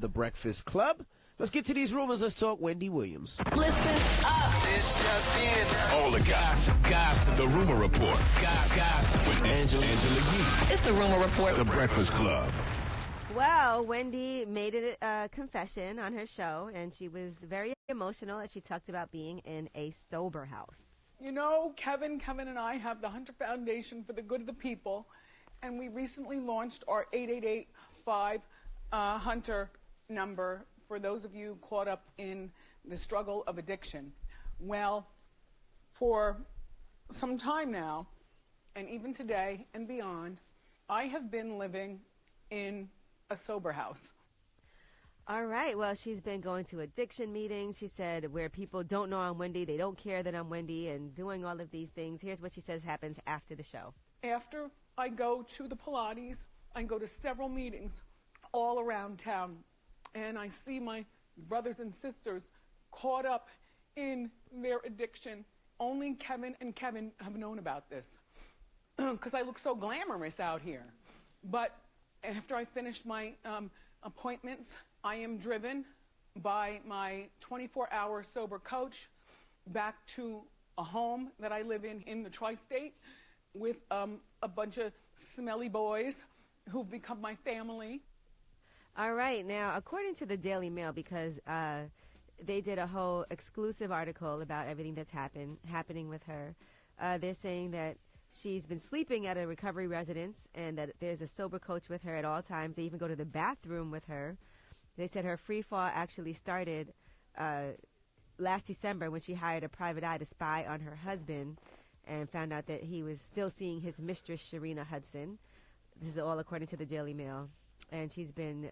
The Breakfast Club. Let's get to these rumors. Let's talk Wendy Williams. Listen up. This just in. All the gossip. The Rumor Report. Gossip. With Angela Yee. It's the Rumor Report. The Breakfast Club. Well, Wendy made a confession on her show, and she was very emotional as she talked about being in a sober house. You know, Kevin and I have the Hunter Foundation for the Good of the People, and we recently launched our 888-5 Hunter number for those of you caught up in the struggle of addiction. Well, for some time now, and even today and beyond, I have been living in a sober house. All right. Well, she's been going to addiction meetings. She said where people don't know I'm Wendy, they don't care that I'm Wendy, and doing all of these things. Here's what she says happens after the show. After I go to the Pilates, I go to several meetings all around town, and I see my brothers and sisters caught up in their addiction. Only Kevin have known about this because I look so glamorous out here. But after I finish my appointments, I am driven by my 24-hour sober coach back to a home that I live in the tri-state with a bunch of smelly boys who've become my family. All right. Now, according to the Daily Mail, because they did a whole exclusive article about everything that's happening with her, they're saying that she's been sleeping at a recovery residence and that there's a sober coach with her at all times. They even go to the bathroom with her. They said her free fall actually started last December when she hired a private eye to spy on her husband and found out that he was still seeing his mistress, Sharina Hudson. This is all according to the Daily Mail. And she's been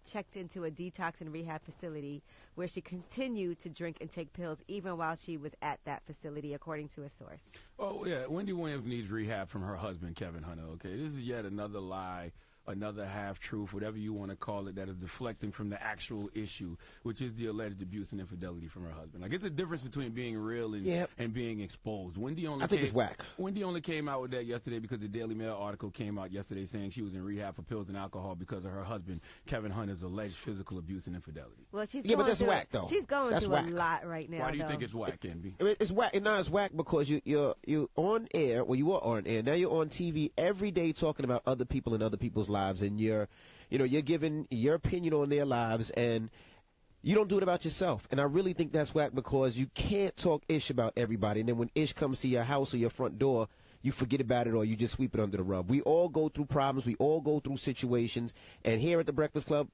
checked into a detox and rehab facility where she continued to drink and take pills even while she was at that facility, according to a source. Oh, yeah. Wendy Williams needs rehab from her husband, Kevin Hunter, okay? This is yet another lie, another half-truth, whatever you want to call it, that is deflecting from the actual issue, which is the alleged abuse and infidelity from her husband. Like, it's a difference between being real and being exposed. I think it's whack. Wendy only came out with that yesterday because the Daily Mail article came out yesterday saying she was in rehab for pills and alcohol because of her husband, Kevin Hunter's alleged physical abuse and infidelity. Well, she's but that's whack, though. She's going that's through whack. a lot right now. Why do you think it's whack, Envy? It's whack. No, it's whack because you're on air. Well, you are on air. Now you're on TV every day talking about other people and other people's lives, and you're giving your opinion on their lives, and you don't do it about yourself. And I really think that's whack because you can't talk ish about everybody, and then when ish comes to your house or your front door, you forget about it or you just sweep it under the rug. We all go through problems. We all go through situations. And here at the Breakfast Club,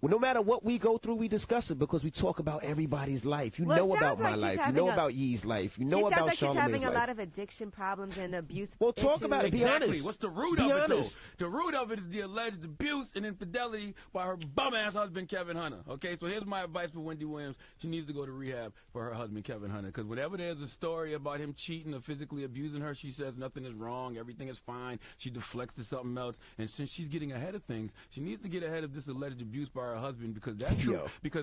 well, no matter what we go through, we discuss it because we talk about everybody's life. You know about my life. You know about Yee's life. You know about Charlamagne's life. She's having a lot of addiction problems and abuse. Well, talk about it. Be honest. What's the root of it, though? The root of it is the alleged abuse and infidelity by her bum-ass husband, Kevin Hunter. Okay, so here's my advice for Wendy Williams. She needs to go to rehab for her husband, Kevin Hunter, because whenever there's a story about him cheating or physically abusing her, she says nothing is wrong, everything is fine. She deflects to something else. And since she's getting ahead of things, she needs to get ahead of this alleged abuse by her husband because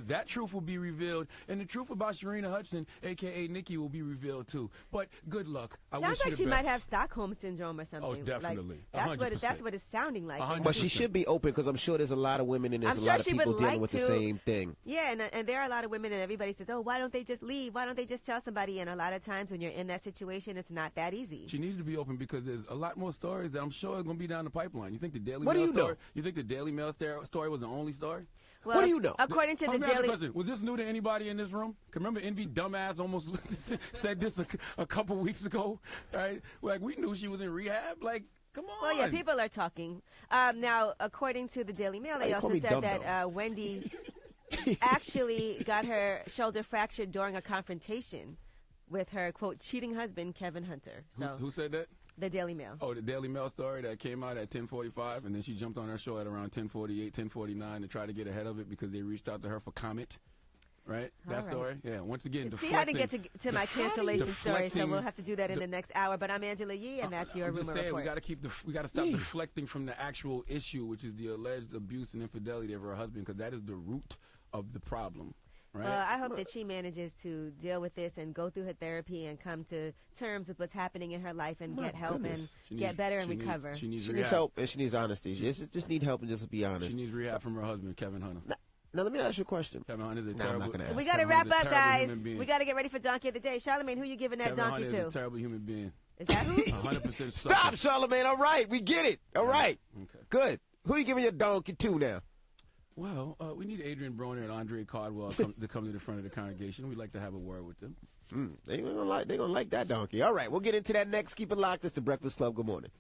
that truth will be revealed, and the truth about Sharina Hudson, a.k.a. Nikki, will be revealed, too. But good luck. Sounds like she might have Stockholm Syndrome or something. Oh, definitely. Like, that's what it's sounding like. 100%. But she should be open because I'm sure there's a lot of women and there's a lot of people dealing with the same thing. Yeah, and there are a lot of women, and everybody says, oh, why don't they just leave? Why don't they just tell somebody? And a lot of times when you're in that situation, it's not that easy. She needs to be open because there's a lot more stories that I'm sure are going to be down the pipeline. You think the Daily What Mail do you know? story? You think the Daily Mail story was the only story? Well, what do you know? According to the Daily Mail, was this new to anybody in this room? Remember, Envy dumbass almost said this a couple weeks ago, right? Like we knew she was in rehab. Like, come on. Well, yeah, people are talking. Now, according to the Daily Mail, they also said that Wendy actually got her shoulder fractured during a confrontation with her quote cheating husband, Kevin Hunter. So who said that? The Daily Mail. Oh, the Daily Mail story that came out at 10:45, and then she jumped on her show at around 10:48, 10:49 to try to get ahead of it because they reached out to her for comment. Right? That story? Yeah. Once again, see, I didn't get to my cancellation story, so we'll have to do that in the next hour. But I'm Angela Yee, and that's your I'm rumor just saying, report. we got to stop deflecting from the actual issue, which is the alleged abuse and infidelity of her husband, because that is the root of the problem. Right? Well, I hope that she manages to deal with this and go through her therapy and come to terms with what's happening in her life and get help and get better and recover. She needs help and she needs honesty. She just need help and just be honest. She needs rehab from her husband, Kevin Hunter. Now, let me ask you a question. Kevin Hunter's a I'm terrible. not gonna ask. We got to Kevin wrap Hunter's a up, terrible guys. human being. We got to get ready for Donkey of the Day. Charlamagne, who you giving that Kevin donkey Hunter to? is a terrible human being. Is that who? 100% Stop, Charlamagne. All right, we get it. All right. Okay. Good. Who you giving your donkey to now? Well, we need Adrian Broner and Andre Cardwell to come to the front of the congregation. We'd like to have a word with them. They're gonna like that donkey. All right, we'll get into that next. Keep it locked. It's the Breakfast Club. Good morning.